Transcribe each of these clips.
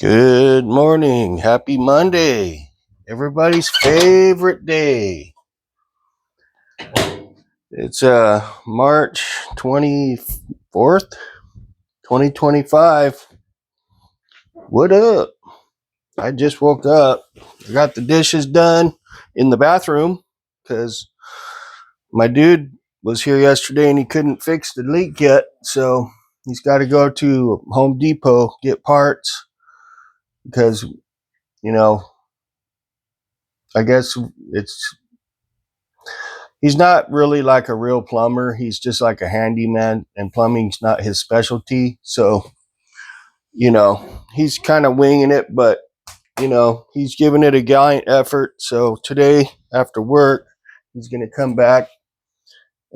Good morning. Happy Monday. Everybody's favorite day. It's March 24th, 2025. What up? I just woke up. I got the dishes done in the bathroom because my dude was here yesterday and he couldn't fix the leak yet. So he's got to go to Home Depot, get parts because, you know, I guess he's not really like a real plumber. He's just like a handyman, and plumbing's not his specialty. So, he's kind of winging it, but, he's giving it a gallant effort. So today, after work, he's going to come back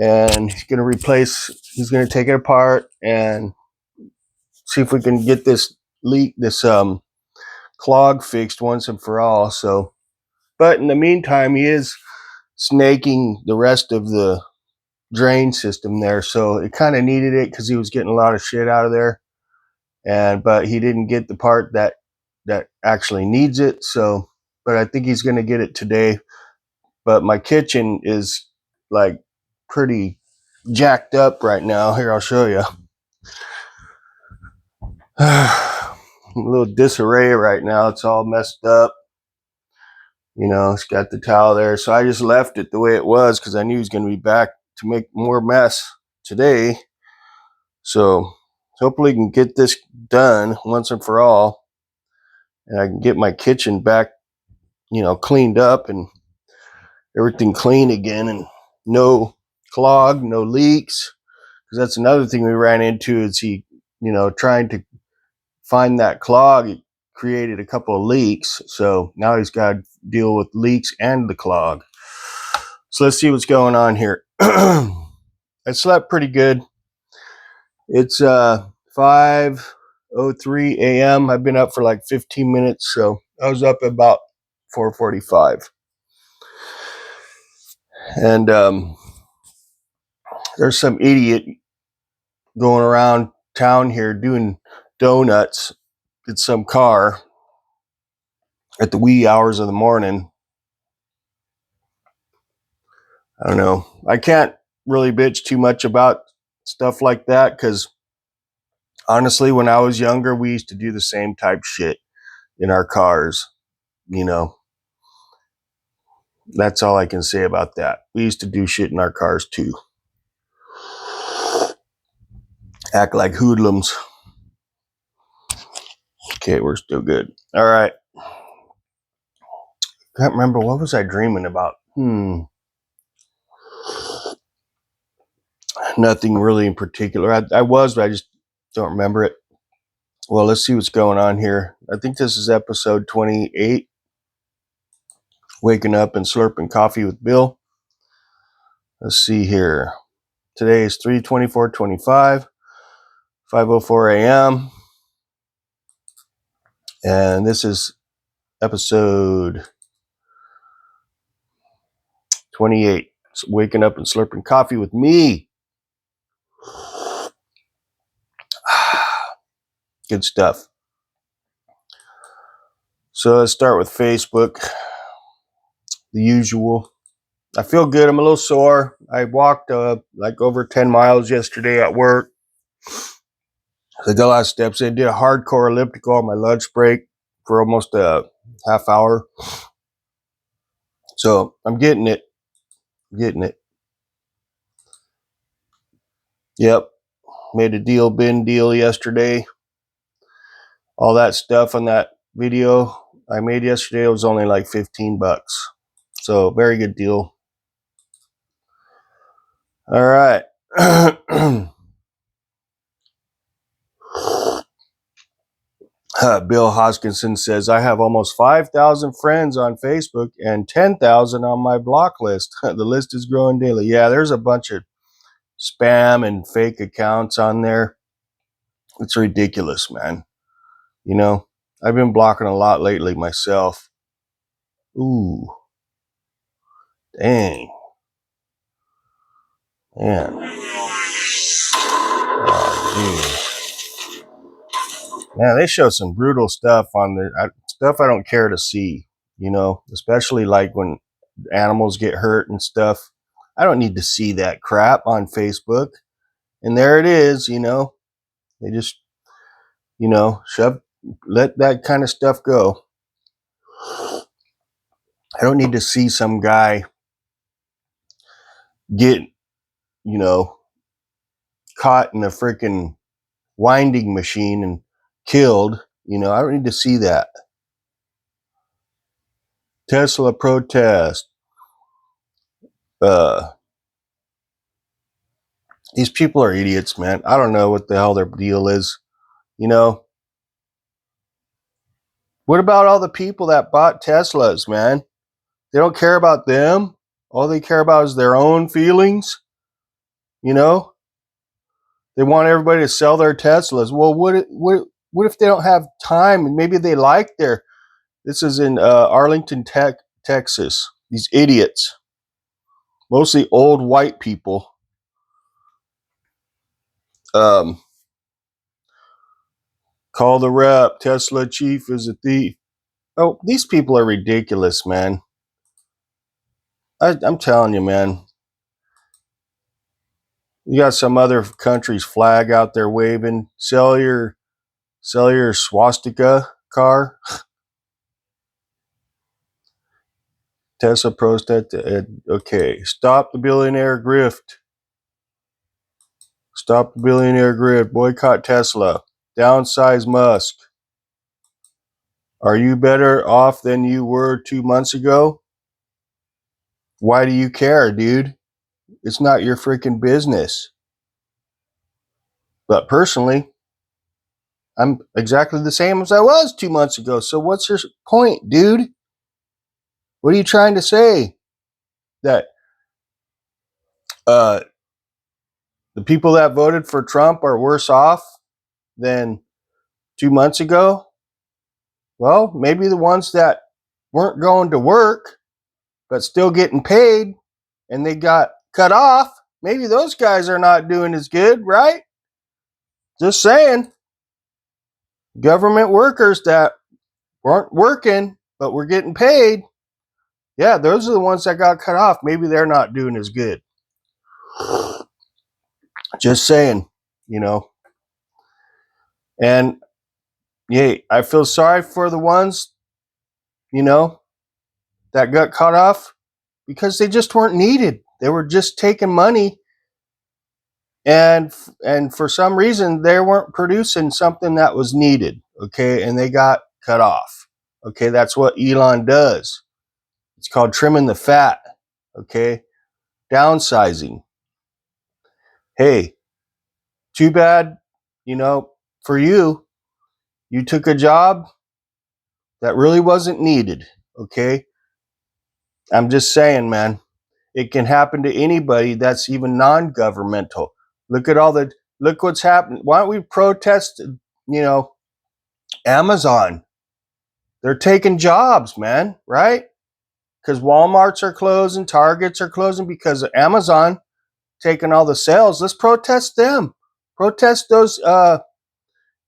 and he's going to take it apart and see if we can get this clog fixed once and for all. So, but in the meantime, he is snaking the rest of the drain system there, so it kind of needed it because he was getting a lot of shit out of there, but he didn't get the part that actually needs it. So, but I think he's going to get it today. But my kitchen is like pretty jacked up right now. Here, I'll show you. A little disarray right now. It's all messed up. It's got the towel there, so I just left it the way it was because I knew he was going to be back to make more mess today. So hopefully we can get this done once and for all, and I can get my kitchen back, cleaned up and everything clean again, and no clog, no leaks. Because that's another thing we ran into is he, trying to find that clog, it created a couple of leaks. So now he's got to deal with leaks and the clog. So let's see what's going on here. I slept pretty good. It's 5:03 a.m. I've been up for like 15 minutes, so I was up about 4:45. And there's some idiot going around town here doing donuts in some car at the wee hours of the morning. I don't know. I can't really bitch too much about stuff like that because honestly, when I was younger, we used to do the same type shit in our cars. That's all I can say about that. We used to do shit in our cars too. Act like hoodlums. Okay, we're still good. All right. Can't remember, what was I dreaming about? Nothing really in particular. I was, but I just don't remember it. Well, let's see what's going on here. I think this is episode 28. Waking up and slurping coffee with Bill. Let's see here. Today is 3/24/25, 5:04 a.m. And this is episode 28. So waking up and slurping coffee with me. Good stuff. So let's start with Facebook. The usual. I feel good. I'm a little sore. I walked like over 10 miles yesterday at work. I got a lot of steps in. Did a hardcore elliptical on my lunch break for almost a half hour. So I'm getting it. Yep. Made a bin deal yesterday. All that stuff on that video I made yesterday was only like $15. So very good deal. All right. Bill Hoskinson says, I have almost 5,000 friends on Facebook and 10,000 on my block list. The list is growing daily. Yeah, there's a bunch of spam and fake accounts on there. It's ridiculous, man. I've been blocking a lot lately myself. Ooh. Dang. Man. Oh, Man, they show some brutal stuff on the stuff I don't care to see, you know, especially like when animals get hurt and stuff. I don't need to see that crap on Facebook. And there it is, you know. They just, you know, let that kind of stuff go. I don't need to see some guy get, you know, caught in a freaking winding machine and killed. You know, I don't need to see that. Tesla protest. Uh, these people are idiots, man. I don't know what the hell their deal is. You know, what about all the people that bought Teslas, man? They don't care about them. All they care about is their own feelings. You know, they want everybody to sell their Teslas. Well, what if they don't have time and maybe they like their? This is in Arlington, Texas. These idiots, mostly old white people. Um, Call the rep. Tesla chief is a thief. Oh, these people are ridiculous, man. I'm telling you, man. You got some other country's flag out there waving. Sell your swastika car. Tesla protest. Okay, stop the billionaire grift. Stop the billionaire grift. Boycott Tesla. Downsize Musk. Are you better off than you were 2 months ago? Why do you care, dude? It's not your freaking business. But personally, I'm exactly the same as I was 2 months ago. So what's your point, dude? What are you trying to say? That uh, the people that voted for Trump are worse off than 2 months ago? Well, maybe the ones that weren't going to work but still getting paid and they got cut off, maybe those guys are not doing as good, right? Just saying. Government workers that weren't working but were getting paid, yeah, those are the ones that got cut off. Maybe they're not doing as good. Just saying, you know. And yeah, I feel sorry for the ones, you know, that got cut off because they just weren't needed. They were just taking money, and for some reason they weren't producing something that was needed. Okay, and they got cut off. Okay, that's what Elon does. It's called trimming the fat. Okay, downsizing. Hey, too bad, you know, for you. You took a job that really wasn't needed. Okay, I'm just saying, man. It can happen to anybody that's even non-governmental. Look what's happening. Why don't we protest, you know, Amazon? They're taking jobs, man, right? Because Walmarts are closing, Targets are closing because of Amazon taking all the sales. Let's protest them. Protest those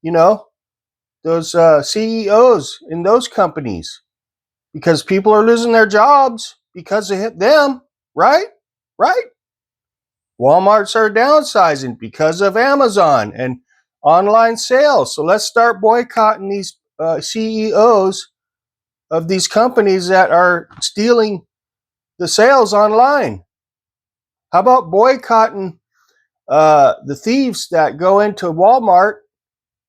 you know, those CEOs in those companies because people are losing their jobs because of them, right? Right? Walmarts are downsizing because of Amazon and online sales. So let's start boycotting these CEOs of these companies that are stealing the sales online. How about boycotting the thieves that go into Walmart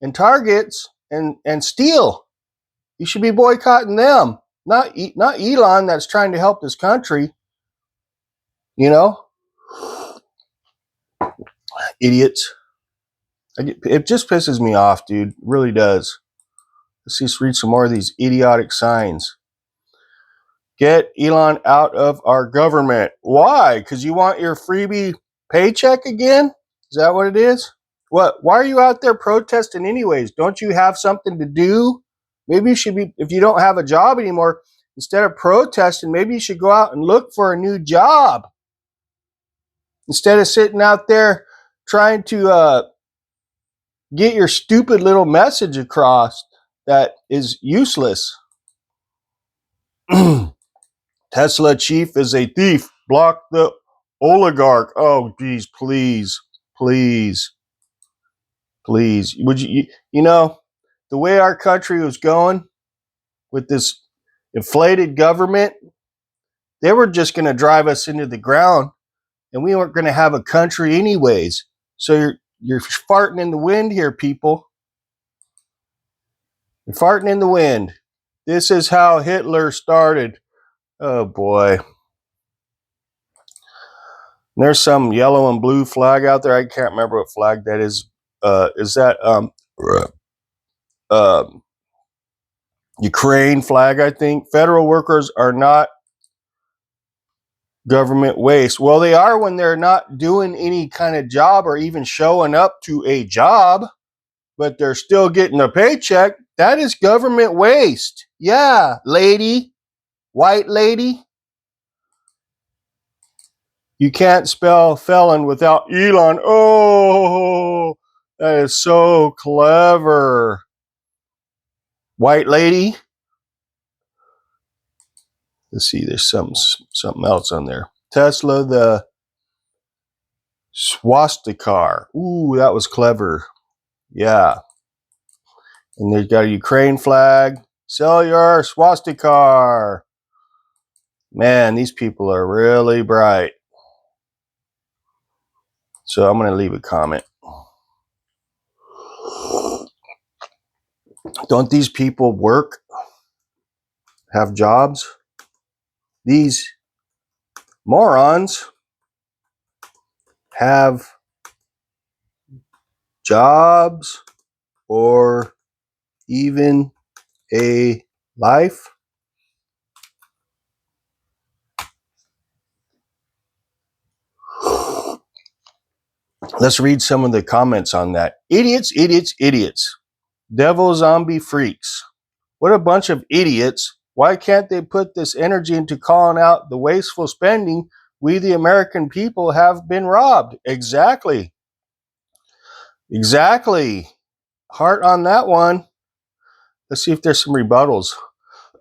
and Targets and steal? You should be boycotting them, not Elon that's trying to help this country. You know, idiots. It just pisses me off, dude. It really does. Let's just read some more of these idiotic signs. Get Elon out of our government. Why? Because you want your freebie paycheck again? Is that what it is? What? Why are you out there protesting anyways? Don't you have something to do? Maybe you should be, if you don't have a job anymore, instead of protesting, maybe you should go out and look for a new job. Instead of sitting out there trying to get your stupid little message across that is useless. Tesla chief is a thief. Block the oligarch. Oh, geez, please, please, please. Would you know, the way our country was going with this inflated government, they were just going to drive us into the ground, and we weren't going to have a country anyways. So you're farting in the wind here, people. You're farting in the wind. This is how Hitler started. Oh boy. There's some yellow and blue flag out there. I can't remember what flag that is. Is that Ukraine flag? I think federal workers are not government waste. Well, they are when they're not doing any kind of job or even showing up to a job, but they're still getting a paycheck. That is government waste. Yeah, lady, white lady. You can't spell felon without Elon. Oh, that is so clever. White lady. Let's see, there's something else on there. Tesla, the swastika. Ooh, that was clever. Yeah. And they've got a Ukraine flag. Sell your swastika. Man, these people are really bright. So I'm going to leave a comment. Don't these people work? Have jobs? These morons have jobs or even a life? Let's read some of the comments on that. Idiots, idiots, idiots. Devil zombie freaks. What a bunch of idiots. Why can't they put this energy into calling out the wasteful spending? We, the American people, have been robbed. Exactly. Exactly. Heart on that one. Let's see if there's some rebuttals.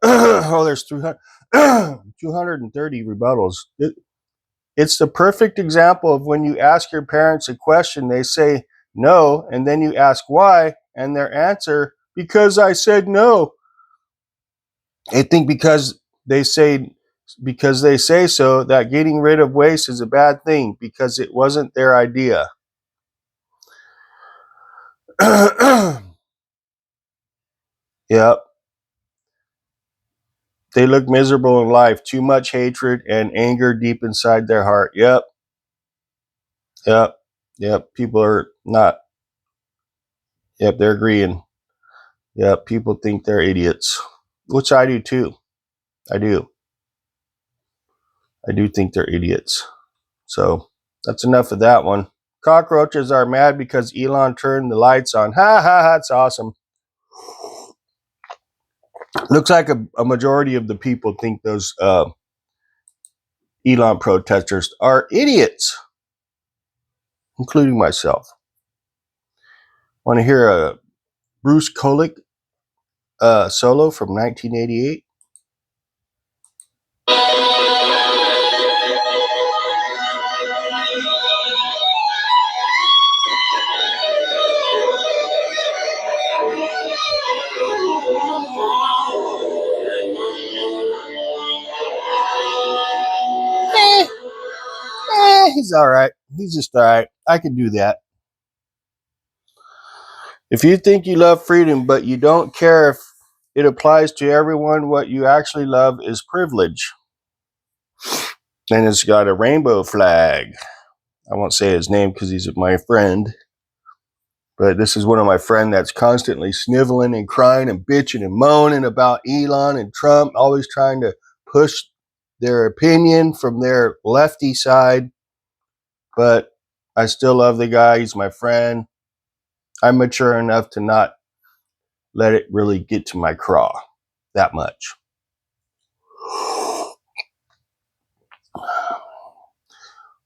Oh, there's 230 rebuttals. It's the perfect example of when you ask your parents a question, they say no, and then you ask why, and their answer, because I said no. They think because they say so that getting rid of waste is a bad thing because it wasn't their idea. Yep. They look miserable in life. Too much hatred and anger deep inside their heart. Yep. Yep. Yep. People are not. Yep. They're agreeing. Yep. People think they're idiots, which I do too. I do. I do think they're idiots. So that's enough of that one. Cockroaches are mad because Elon turned the lights on. Ha ha, that's awesome. Looks like a majority of the people think those Elon protesters are idiots, including myself. Want to hear a Bruce Kulick solo from 1988? He's all right. He's just all right. I can do that. If you think you love freedom, but you don't care if it applies to everyone, what you actually love is privilege. And it's got a rainbow flag. I won't say his name because he's my friend. But this is one of my friends that's constantly sniveling and crying and bitching and moaning about Elon and Trump, always trying to push their opinion from their lefty side. But I still love the guy. He's my friend. I'm mature enough to not let it really get to my craw that much.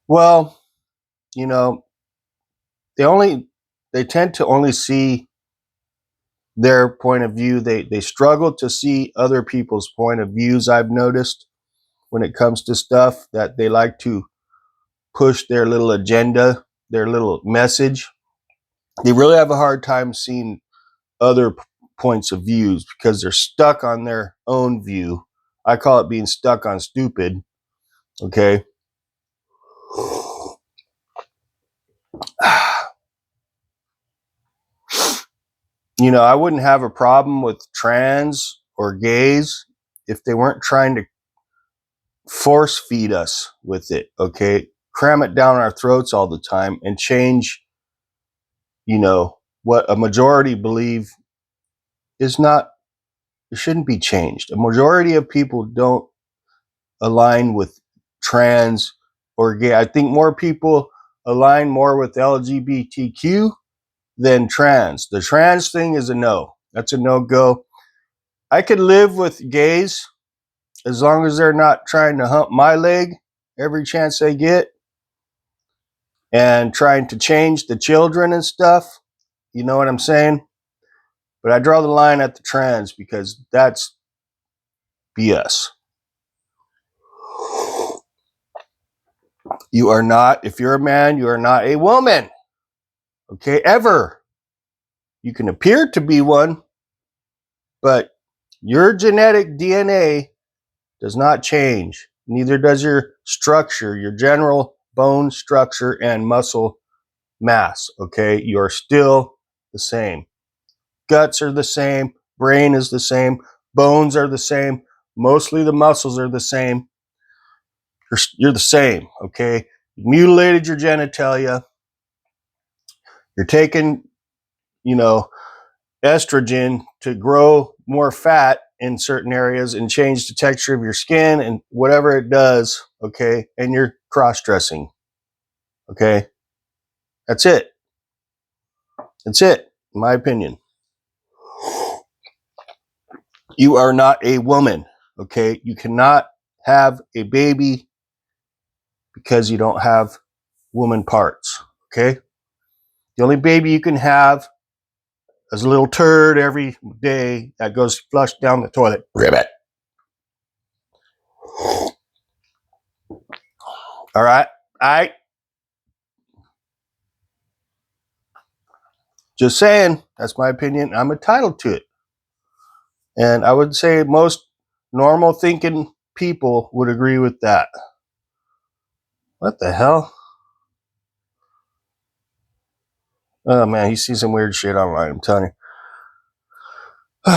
Well, you know, the only they tend to only see their point of view. They struggle to see other people's point of views. I've noticed when it comes to stuff that they like to push their little agenda, their little message. They really have a hard time seeing other points of views because they're stuck on their own view. I call it being stuck on stupid. Okay. You know, I wouldn't have a problem with trans or gays if they weren't trying to force feed us with it, okay? Cram it down our throats all the time and change, you know, what a majority believe is not, it shouldn't be changed. A majority of people don't align with trans or gay. I think more people align more with LGBTQ than trans. The trans thing is a no. That's a no-go. I could live with gays as long as they're not trying to hump my leg every chance they get and trying to change the children and stuff. You know what I'm saying? But I draw the line at the trans because that's BS. You are not, if you're a man, you are not a woman. Okay, ever. You can appear to be one, but your genetic DNA does not change. Neither does your structure, your general bone structure and muscle mass. Okay, you're still the same. Guts are the same. Brain is the same. Bones are the same. Mostly the muscles are the same. You're the same. Okay, you mutilated your genitalia. You're taking, you know, estrogen to grow more fat in certain areas and change the texture of your skin and whatever it does, okay? And you're cross-dressing, okay? That's it. That's it, in my opinion. You are not a woman, okay? You cannot have a baby because you don't have woman parts, okay? The only baby you can have is a little turd every day that goes flushed down the toilet. Ribbit. All right? Just saying, that's my opinion. I'm entitled to it. And I would say most normal thinking people would agree with that. What the hell? Oh man, you see some weird shit online, I'm telling you.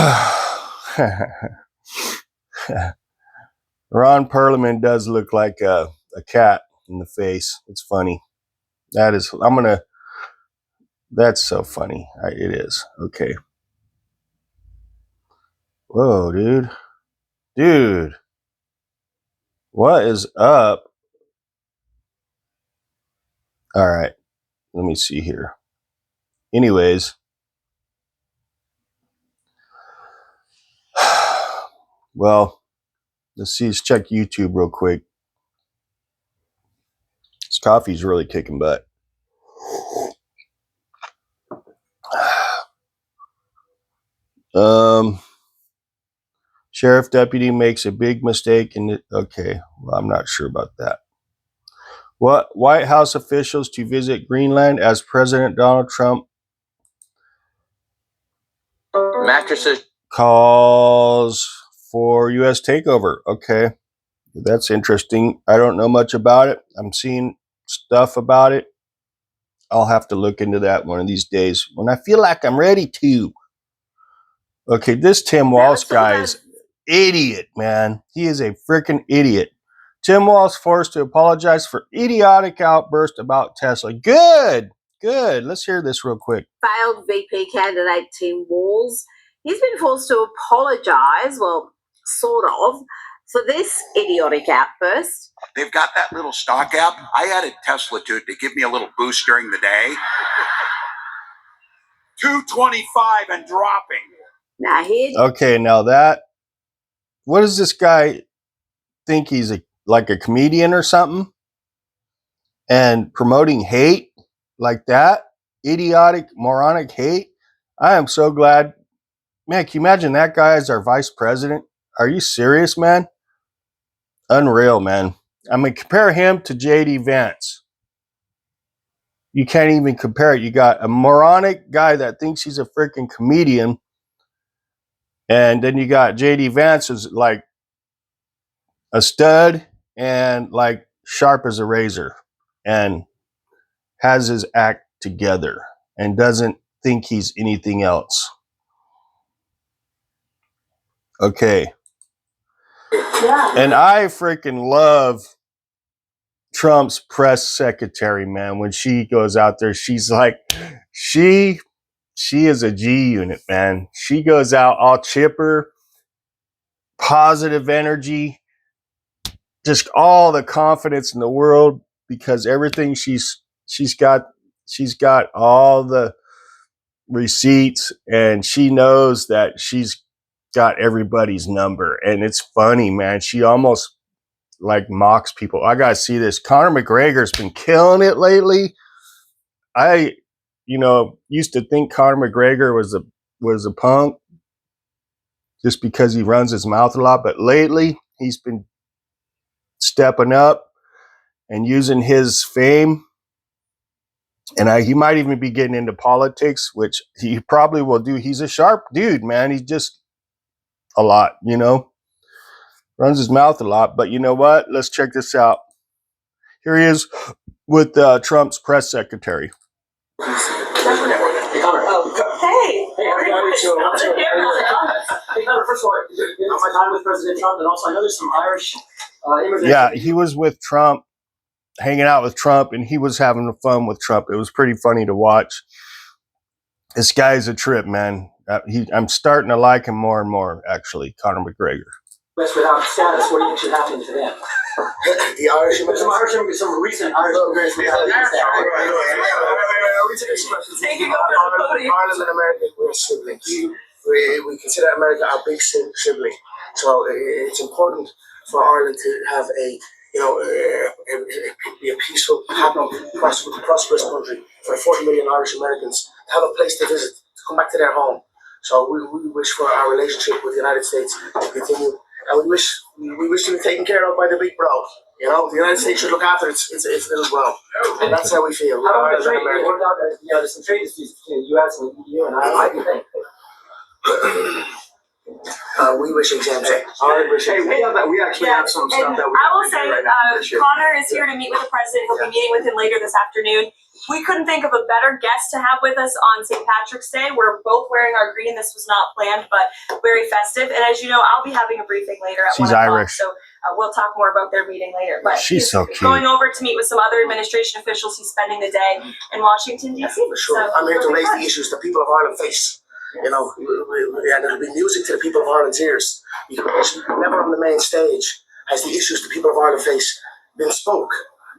Ron Perlman does look like a cat in the face. It's funny. That's so funny. It is. Okay. Whoa, dude. Dude. What is up? All right. Let me see here. Anyways. Well, let's check YouTube real quick. This coffee's really kicking butt. Sheriff deputy makes a big mistake okay, well, I'm not sure about that. What White House officials to visit Greenland as President Donald Trump mattresses calls for U.S. takeover. Okay, that's interesting. I don't know much about it. I'm seeing stuff about it. I'll have to look into that one of these days when I feel like I'm ready to. Okay, this Tim Walsh guy is idiot, man. He is a freaking idiot. Tim Walsh forced to apologize for idiotic outburst about Tesla. Good. Let's hear this real quick. Failed VP candidate Tim Walsh. He's been forced to apologize, well, sort of, for this idiotic outburst. They've got that little stock app. I added Tesla to it to give me a little boost during the day. 225 and dropping. Now that, what does this guy think he's like a comedian or something? And promoting hate like that? idiotic, moronic hate. I am so glad. Man, can you imagine that guy as our vice president? Are you serious, man? Unreal, man. I mean, compare him to J.D. Vance. You can't even compare it. You got a moronic guy that thinks he's a freaking comedian, and then you got J.D. Vance, who's like a stud and like sharp as a razor and has his act together and doesn't think he's anything else. Okay. Yeah. And I freaking love Trump's press secretary, man. When she goes out there, she's like, she is a G unit, man. She goes out all chipper, positive energy, just all the confidence in the world because everything she's got all the receipts and she knows that she's got everybody's number. And it's funny, man. She almost like mocks people. I gotta see this. Conor McGregor's been killing it lately. I, used to think Conor McGregor was a punk just because he runs his mouth a lot, but lately he's been stepping up and using his fame. And he might even be getting into politics, which he probably will do. He's a sharp dude, man. He's just a lot, runs his mouth a lot. But you know what? Let's check this out. Here he is with Trump's press secretary. Hey, first of all, my time with President Trump, and also I know there's some Irish immigrants. Yeah, he was with Trump, hanging out with Trump, and he was having fun with Trump. It was pretty funny to watch. This guy's a trip, man. I'm starting to like him more and more, actually, Conor McGregor. Without status, what do you think should happen to them? The Irish immigrants, some recent Irish immigrants. Ireland and America, we're siblings. We consider America our big sibling. So it's important for Ireland to have a peaceful, happy, prosperous country for 40 million Irish Americans to have a place to visit, to come back to their home. So we wish for our relationship with the United States to continue, and we wish to be taken care of by the big bro. The United States should look after its little bro, and that's how we feel. There's some trade disputes between the U.S. and the EU, and I think. We wish exemption. We actually have some stuff that we. I will say, Connor is here to meet with the president. He'll be meeting with him later this afternoon. We couldn't think of a better guest to have with us on St. Patrick's Day. We're both wearing our green. This was not planned, but very festive. And as you know, I'll be having a briefing later at 1 o'clock. Irish. So we'll talk more about their meeting later. But she's so cute. Going over to meet with some other administration officials. He's spending the day in Washington, D.C. For sure. So I'm here to raise the issues the people of Ireland face. And it'll be music to the people of Ireland's ears. Because never on the main stage has the issues the people of Ireland face been spoke.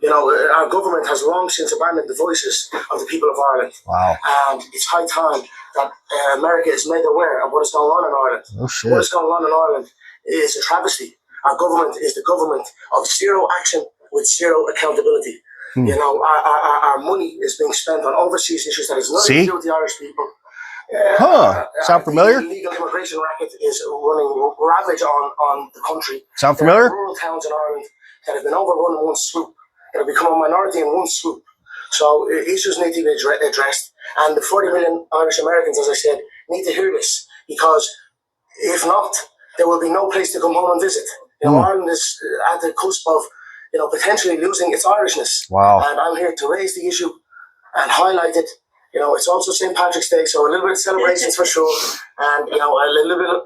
Our government has long since abandoned the voices of the people of Ireland. Wow. And it's high time that America is made aware of what is going on in Ireland. Oh, shit. What is going on in Ireland is a travesty. Our government is the government of zero action with zero accountability. Our money is being spent on overseas issues that has nothing to do with the Irish people. Sound familiar? The illegal immigration racket is running ravage on the country. Sound familiar? There are rural towns in Ireland that have been overrun in one swoop, that have become a minority in one swoop. So issues need to be addressed. And the 40 million Irish Americans, as I said, need to hear this, because if not, there will be no place to come home and visit. Ireland is at the cusp of potentially losing its Irishness. Wow. And I'm here to raise the issue and highlight it. It's also St. Patrick's Day, so a little bit of celebrations for sure, and a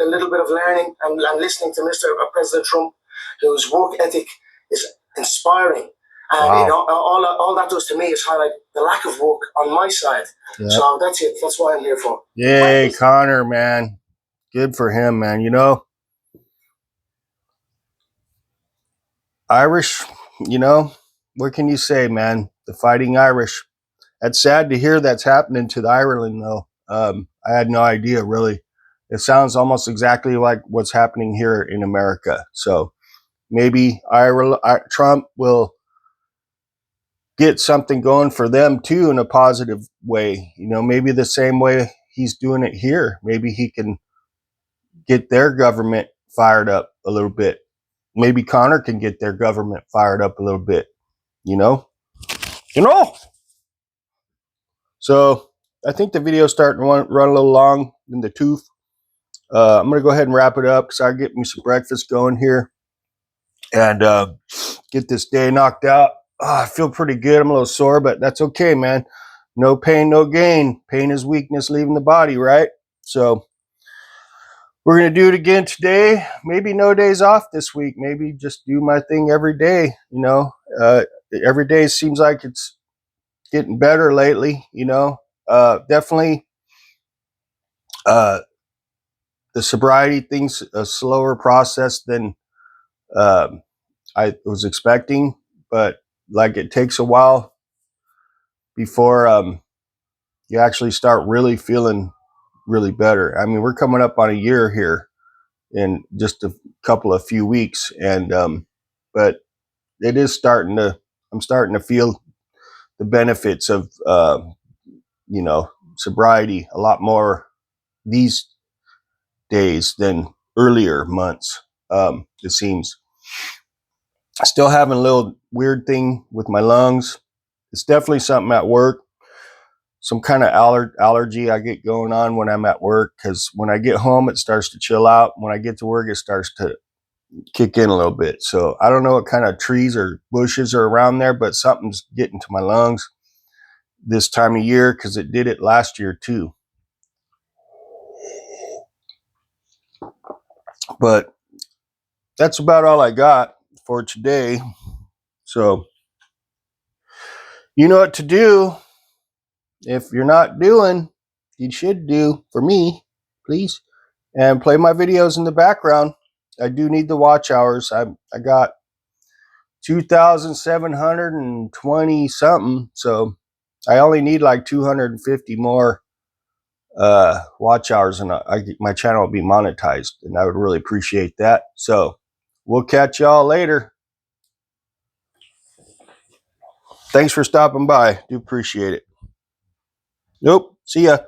little bit of learning and listening to Mr. President Trump, whose work ethic is inspiring. And wow. All that does to me is highlight the lack of work on my side. Yep. So that's it. That's what I'm here for. Yay, Connor, man. Good for him, man. Irish, what can you say, man? The Fighting Irish. That's sad to hear that's happening to the Ireland, though. I had no idea, really. It sounds almost exactly like what's happening here in America. So maybe Trump will get something going for them too in a positive way. You know, maybe the same way he's doing it here. Maybe he can get their government fired up a little bit. Maybe Connor can get their government fired up a little bit, you know? So I think the video's starting to run a little long in the tooth. I'm going to go ahead and wrap it up because I get me some breakfast going here and get this day knocked out. I feel pretty good. I'm a little sore, but that's okay, man. No pain, no gain. Pain is weakness leaving the body, right? So we're going to do it again today. Maybe no days off this week. Maybe just do my thing every day, you know. Every day seems like it's getting better lately, you know. Definitely the sobriety thing's a slower process than I was expecting, but like it takes a while before you actually start really feeling really better. I mean, we're coming up on a year here in just a few weeks, and but it is starting to. I'm starting to feel the benefits of you know, sobriety a lot more these days than earlier months. It seems. Still having a little weird thing with my lungs. It's definitely something at work. Some kind of allergy I get going on when I'm at work, because when I get home it starts to chill out. When I get to work it starts to kick in a little bit. So I don't know what kind of trees or bushes are around there, but something's getting to my lungs this time of year, because it did it last year too. But that's about all I got for today. So you know what to do. If you're not doing, you should do for me, please. And play my videos in the background. I do need the watch hours. I got 2,720 something, so I only need like 250 more watch hours, and my channel will be monetized, and I would really appreciate that. So we'll catch y'all later. Thanks for stopping by. Do appreciate it. Nope. See ya.